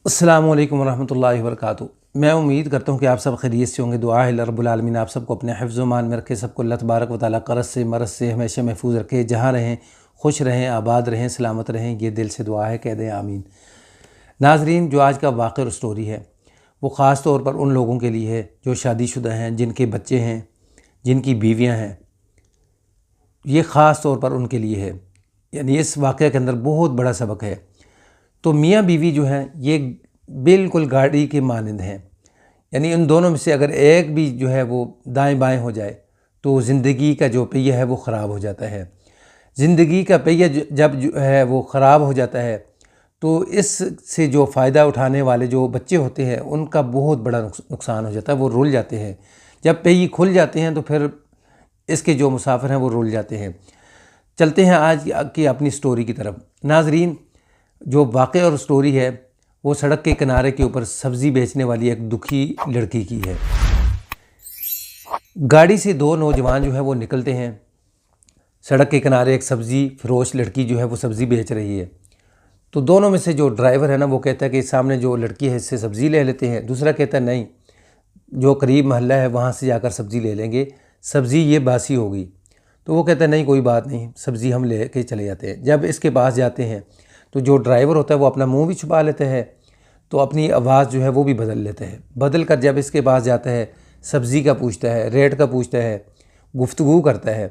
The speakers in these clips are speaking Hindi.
अस्सलामु अलैकुम वरहमतुल्लाहि वबरकातुहू। मैं उम्मीद करता हूँ कि आप सब खैरियत से होंगे। दुआ है अल्लाह रब्बुल आलमीन आप सबको अपने हिफ्ज़ व मान में रखे, सबको अल्लाह तबारक व तआला क़र्ज़ से मरज़ से हमेशा महफूज रखे। जहाँ रहें खुश रहें, आबाद रहें, सलामत रहें, ये दिल से दुआ है, कह दें आमीन। नाज़रीन, जो आज का वाक़या और स्टोरी है वो ख़ास तौर पर उन लोगों के लिए है जो शादीशुदा हैं, जिनके बच्चे हैं, जिनकी बीवियाँ हैं। ये ख़ास तौर पर उनके लिए है। यानी इस वाक़े के अंदर बहुत बड़ा सबक है। तो मियाँ बीवी जो हैं ये बिल्कुल गाड़ी के मानंद हैं। यानी इन दोनों में से अगर एक भी जो है वो दाएं बाएं हो जाए तो ज़िंदगी का जो पहिया है वो ख़राब हो जाता है। ज़िंदगी का पहिया जब जो है वो ख़राब हो जाता है तो इससे जो फ़ायदा उठाने वाले जो बच्चे होते हैं उनका बहुत बड़ा नुकसान हो जाता है, वो रुल जाते हैं। जब पहिए खुल जाते हैं तो फिर इसके जो मुसाफिर हैं वो रुल जाते हैं। चलते हैं आज की अपनी स्टोरी की तरफ। नाजरीन, जो वाक़या और स्टोरी है वो सड़क के किनारे के ऊपर सब्ज़ी बेचने वाली एक दुखी लड़की की है। गाड़ी से दो नौजवान जो है वो निकलते हैं। सड़क के किनारे एक सब्ज़ी फरोश लड़की जो है वो सब्ज़ी बेच रही है। तो दोनों में से जो ड्राइवर है ना वो कहता है कि सामने जो लड़की है इससे सब्ज़ी ले लेते हैं। दूसरा कहता है नहीं, जो करीब मोहल्ला है वहाँ से जाकर सब्ज़ी ले लेंगे, सब्ज़ी ये बासी होगी। तो वो कहता है नहीं, कोई बात नहीं, सब्ज़ी हम ले के चले जाते हैं। जब इसके पास जाते हैं तो जो ड्राइवर होता है वो अपना मुंह भी छुपा लेता है, तो अपनी आवाज़ जो है वो भी बदल लेते हैं। बदल कर जब इसके पास जाता है, सब्ज़ी का पूछता है, रेट का पूछता है, गुफ्तगू करता है।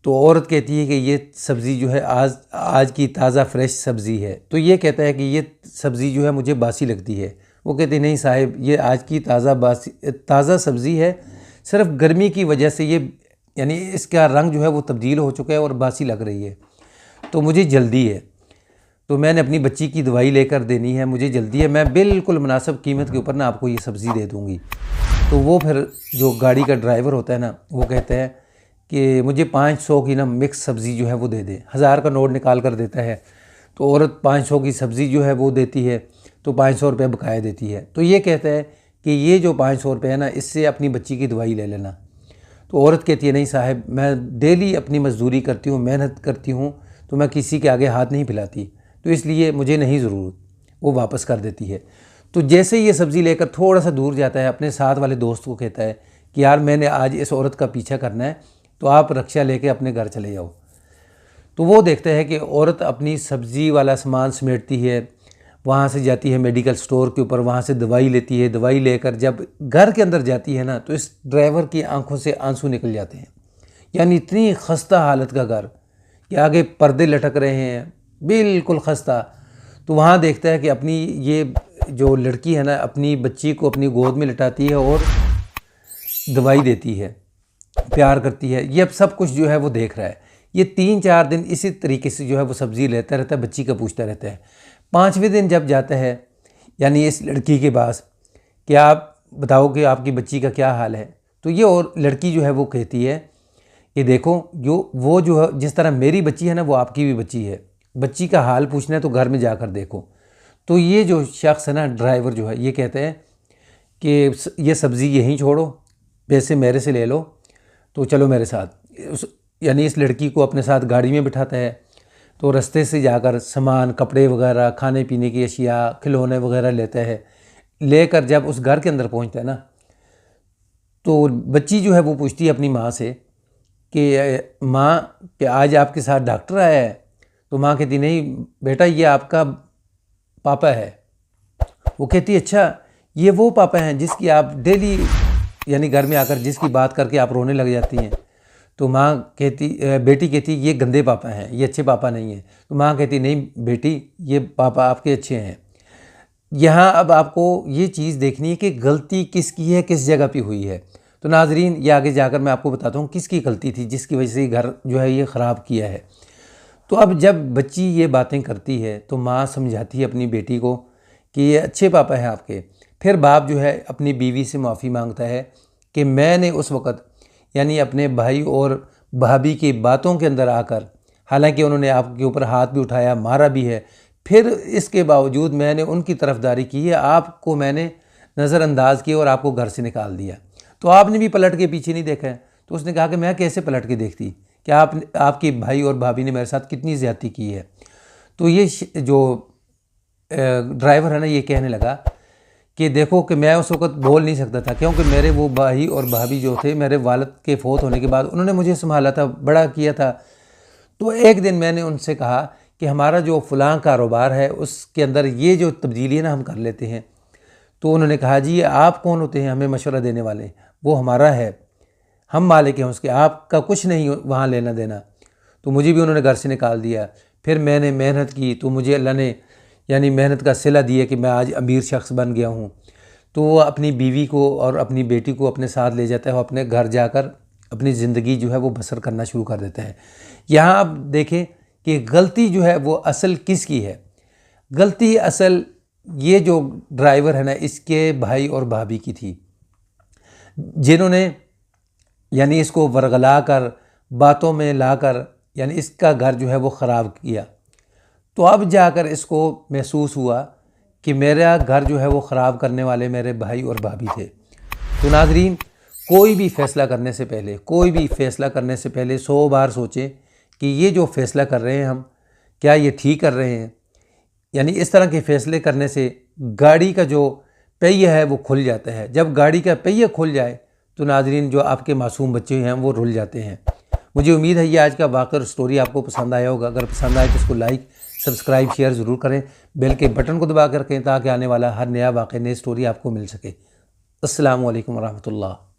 तो औरत कहती है कि ये सब्ज़ी जो है आज की ताज़ा फ्रेश सब्ज़ी है। तो ये कहता है कि ये सब्ज़ी जो है मुझे बासी लगती है। वो कहते नहीं साहिब, ये आज की ताज़ा सब्ज़ी है, सिर्फ गर्मी की वजह से ये यानी इसका रंग जो है वो तब्दील हो चुका है और बासी लग रही है, तो मुझे जल्दी है, तो मैंने अपनी बच्ची की दवाई लेकर देनी है, मुझे जल्दी है, मैं बिल्कुल मुनासिब कीमत के ऊपर ना आपको ये सब्ज़ी दे दूँगी। तो वो फिर जो गाड़ी का ड्राइवर होता है ना वो कहता है कि मुझे 500 की ना मिक्स सब्ज़ी जो है वो दे दे। 1000 का नोट निकाल कर देता है। तो औरत 500 की सब्ज़ी जो है वो देती है, तो 500 रुपये बकाया देती है। तो ये कहता है कि ये जो 500 रुपये है ना इससे अपनी बच्ची की दवाई ले लेना। तो औरत कहती है नहीं साहब, मैं डेली अपनी मजदूरी करती हूँ, मेहनत करती हूँ, तो मैं किसी के आगे हाथ नहीं फैलाती, तो इसलिए मुझे नहीं ज़रूरत। वो वापस कर देती है। तो जैसे ही ये सब्ज़ी लेकर थोड़ा सा दूर जाता है, अपने साथ वाले दोस्त को कहता है कि यार मैंने आज इस औरत का पीछा करना है, तो आप रक्षा लेके अपने घर चले जाओ। तो वो देखता है कि औरत अपनी सब्ज़ी वाला सामान समेटती है, वहाँ से जाती है मेडिकल स्टोर के ऊपर, वहाँ से दवाई लेती है। दवाई लेकर जब घर के अंदर जाती है ना तो इस ड्राइवर की आंखों से आंसू निकल जाते हैं। यानी इतनी खस्ता हालत का घर कि आगे पर्दे लटक रहे हैं, बिल्कुल खस्ता। तो वहाँ देखता है कि अपनी ये जो लड़की है ना अपनी बच्ची को अपनी गोद में लिटाती है और दवाई देती है, प्यार करती है। ये अब सब कुछ जो है वो देख रहा है। ये 3-4 दिन इसी तरीके से जो है वो सब्ज़ी लेता रहता है, बच्ची का पूछता रहता है। 5वें दिन जब जाता है यानी इस लड़की के पास कि आप बताओ कि आपकी बच्ची का क्या हाल है, तो ये और लड़की जो है वो कहती है कि देखो जो है जिस तरह मेरी बच्ची है ना वो आपकी भी बच्ची है, बच्ची का हाल पूछना है तो घर में जाकर देखो। तो ये जो शख्स है ना ड्राइवर जो है ये कहते हैं कि ये सब्ज़ी यहीं छोड़ो, पैसे मेरे से ले लो, तो चलो मेरे साथ। यानी इस लड़की को अपने साथ गाड़ी में बिठाता है। तो रास्ते से जाकर सामान, कपड़े वगैरह, खाने पीने की अशिया, खिलौने वगैरह लेता है। लेकर जब उस घर के अंदर पहुंचता है ना तो बच्ची जो है वो पूछती है अपनी माँ से कि माँ कि आज आपके साथ डॉक्टर आया है। तो माँ कहती नहीं बेटा, ये आपका पापा है। वो कहती अच्छा, ये वो पापा हैं जिसकी आप डेली यानी घर में आकर जिसकी बात करके आप रोने लग जाती हैं। तो माँ कहती बेटी कहती ये गंदे पापा हैं, ये अच्छे पापा नहीं हैं। तो माँ कहती नहीं बेटी, ये पापा आपके अच्छे हैं। यहाँ अब आपको ये चीज़ देखनी है कि गलती किसकी है, किस जगह पे हुई है। तो नाजरीन, ये आगे जाकर मैं आपको बताता हूँ किसकी गलती थी जिसकी वजह से घर जो है ये ख़राब किया है। तो अब जब बच्ची ये बातें करती है तो माँ समझाती है अपनी बेटी को कि ये अच्छे पापा हैं आपके। फिर बाप जो है अपनी बीवी से माफ़ी मांगता है कि मैंने उस वक़्त यानी अपने भाई और भाभी की बातों के अंदर आकर, हालांकि उन्होंने आपके ऊपर हाथ भी उठाया, मारा भी है, फिर इसके बावजूद मैंने उनकी तरफदारी की है, आपको मैंने नज़रअंदाज किया और आपको घर से निकाल दिया। तो आपने भी पलट के पीछे नहीं देखा है। तो उसने कहा कि मैं कैसे पलट के देखती कि आपके भाई और भाभी ने मेरे साथ कितनी ज़्यादती की है। तो ये जो ड्राइवर है ना ये कहने लगा कि देखो कि मैं उस वक्त बोल नहीं सकता था, क्योंकि मेरे वो भाई और भाभी जो थे मेरे वालिद के फ़ौत होने के बाद उन्होंने मुझे संभाला था, बड़ा किया था। तो एक दिन मैंने उनसे कहा कि हमारा जो फ़लाँ कारोबार है उसके अंदर ये जो तब्दीली है ना हम कर लेते हैं। तो उन्होंने कहा जी आप कौन होते हैं हमें मशवरा देने वाले, वो हमारा है, हम मालिक हैं उसके, आपका कुछ नहीं वहाँ लेना देना। तो मुझे भी उन्होंने घर से निकाल दिया। फिर मैंने मेहनत की तो मुझे अल्लाह ने यानी मेहनत का सिला दिया कि मैं आज अमीर शख्स बन गया हूँ। तो वो अपनी बीवी को और अपनी बेटी को अपने साथ ले जाता है, वो अपने घर जाकर अपनी ज़िंदगी जो है वो बसर करना शुरू कर देता है। यहाँ आप देखें कि गलती जो है वो असल किसकी है। गलती असल ये जो ड्राइवर है ना इसके भाई और भाभी की थी, जिन्होंने यानी इसको वरगला कर बातों में लाकर यानी इसका घर जो है वो ख़राब किया। तो अब जाकर इसको महसूस हुआ कि मेरा घर जो है वो ख़राब करने वाले मेरे भाई और भाभी थे। तो नाज़रीन, कोई भी फ़ैसला करने से पहले 100 बार सोचें कि ये जो फ़ैसला कर रहे हैं हम, क्या ये ठीक कर रहे हैं। यानी इस तरह के फ़ैसले करने से गाड़ी का जो पहिया है वो खुल जाता है। जब गाड़ी का पहिया खुल जाए तो नाज़रीन जो आपके मासूम बच्चे हैं वो रुल जाते हैं। मुझे उम्मीद है ये आज का वाक़या और स्टोरी आपको पसंद आया होगा। अगर पसंद आए तो इसको लाइक, सब्सक्राइब, शेयर ज़रूर करें। बेल के बटन को दबा कर रखें ताकि आने वाला हर नया वाक़या, नई स्टोरी आपको मिल सके। अस्सलामु अलैकुम वरहमतुल्लाह।